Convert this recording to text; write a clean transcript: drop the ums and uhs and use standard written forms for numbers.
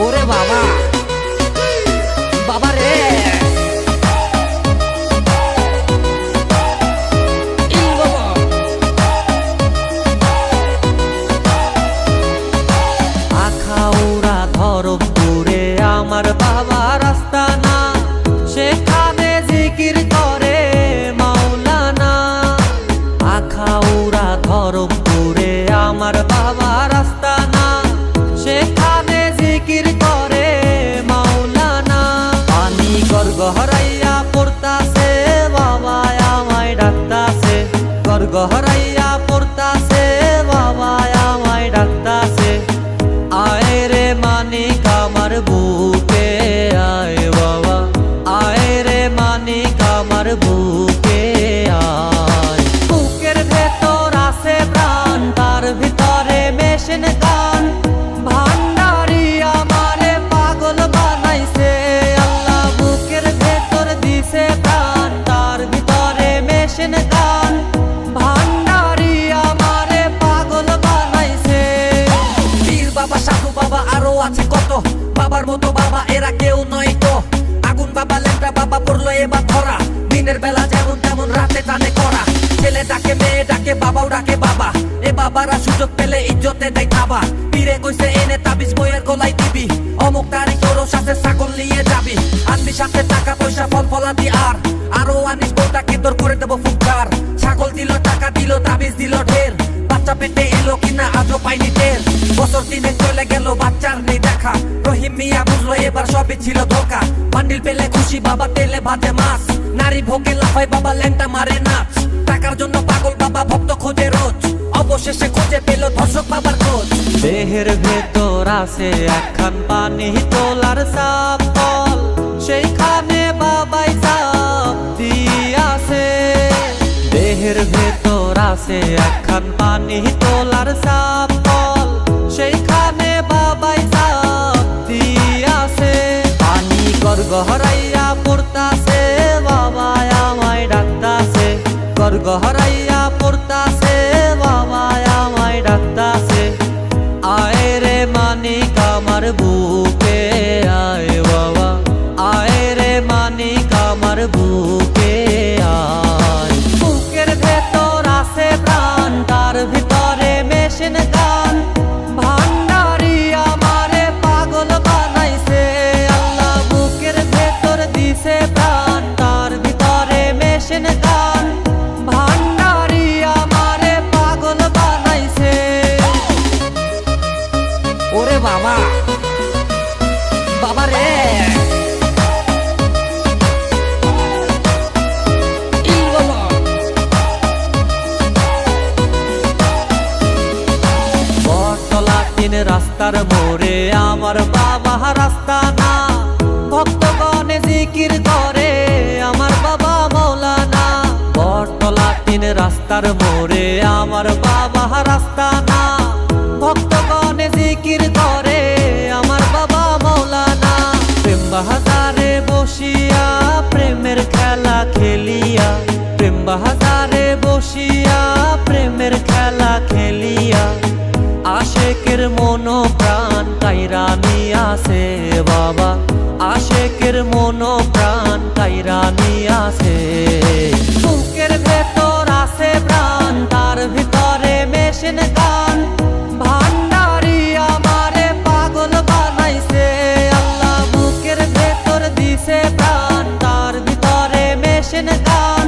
ওরে বাবা বাবা রে আখাউড়া ধরমপুরে আমার বাবা রাস্তা না, সেখানে জিকির করে মাওলানা। আখাউড়া ধরমপুরে আমার বাবা রাস্তা না, সেখানে জিকির করে মাওলানা। পানি গড়গড়াইয়া পড়তাছে বাবা আমায় ডাকতাছে, গড়গড়াইয়া পড়তাছে বাবা আমায় ডাকতাছে। আয় রে মানিক আমার বুকে আয় বাবা, আয় রে মানিক আমার বুকে আয়। বুকের ভেতর আছে প্রাণ, তার ভিতরে মেশিন গান। ভান্ডারি আমারে পাগল বানাইছে আল্লাহ, বুকের ভেতর দিছে প্রাণ, তার ভিতরে মেশিন গান। ভান্ডারি আমারে পাগল বানাইছে। পীর বাবা সাধু বাবা আরো আছে কত, বাবার মতো বাবা এরা কেউ নয় তো। আগুন বাবা ল্যাংটা বাবা পড়লো এবার ধরা, দিনের বেলা যেমন তেমন রাতে টানে করা। ছেলে ডাকে মেয়ে ডাকে বাবাও ডাকে বাবা, এ বাবারা সুযোগ পেলে ইজ্জতে দেয় থাবা। পীরে কইছে এনে তাবিজ বইয়ের গলায় দিবি, অমুক তারিখ তোর সাথে ছাগল নিয়ে যাবি। আনবি সাথে টাকা পয়সা ফল ফলাদি আর আরো আনিস বউটাকে তোর করে দেবো ফুটকার। ছাগল দিল টাকা দিল তাবিজ দিল ঢের, বাচ্চা পেটে এলো কিনা আজও পাইনি টের। বছর দিনে চলে গেল বাচ্চার নেই দেখা, রহিম মিয়া বুঝলো এবার সবই ছিল ধোকা। বান্ডিল পেলে খুশি বাবা তেলে ভাতে মাছ, নারী ভোগে লাফায় বাবা ল্যাংটা মারে নাচ। টাকার জন্য পাগল বাবা ভক্ত খোঁজে রোজ, অবশেষে খুঁজে পেল ধর্ষক বাবার খোঁজ। দেহের ভেতর আছে একখান পানি তোলার সাপ কল, সেইখানে বাবাই সাপ দিয়াছে। দেহের ভেতর আছে একখান পানি তোলার সাপ কল, সেইখানে বাবাই সাপ দিয়াছে। পানি গড়গড়াইয়া পড়তাছে বাবা আমায় ডাকতাছে, গড়গড়াইয়া পড়তাছে বাবা আমায় ডাকতাছে। আয় রে মানিক আমার বুকে আয় বাবা, আয় রে মানিক আমার বুকে আয়। বুকের ভেতর আছে প্রাণ, তার ভিতরে মেশিন গান। ভান্ডারি আমারে পাগল বানাইছে আল্লাহ, বুকের ভেতর দিছে প্রাণ, তার ভিতরে মেশিন গান। ভান্ডারি আমারে পাগল বানাইছে আল্লাহ, বুকের ভেতর দিছে প্রাণ, তার ভিতরে মেশিন গান। ওরে বাবা বাবা রে বটতলা তিন রাস্তার মোড়ে আমার বাবা রাস্তা না, ভক্তগণে জিকির করে আমার বাবা মৌলানা। বটতলা তিন রাস্তার মোড়ে আমার বাবা রাস্তা না, ভক্তগণে জিকির করে আমার বাবা মৌলানা। প্রেম বাহাজারে বসিয়া প্রেমের খেলা খেলিয়া, প্রেম বাহাজারে বসিয়া প্রেমের খেলা খেলিয়া। আশেকের মন প্রাণ কাইরা নিয়াছে বাবা, আশেকের মন প্রাণ কাইরা নিয়াছে। বুকের ভেতর আছে প্রাণ, তার ভিতরে মেশিন গান। ভান্ডারি আমারে পাগল বানাইছে আল্লাহ, বুকের ভেতর দিছে প্রাণ, তার ভিতরে মেশিন গান।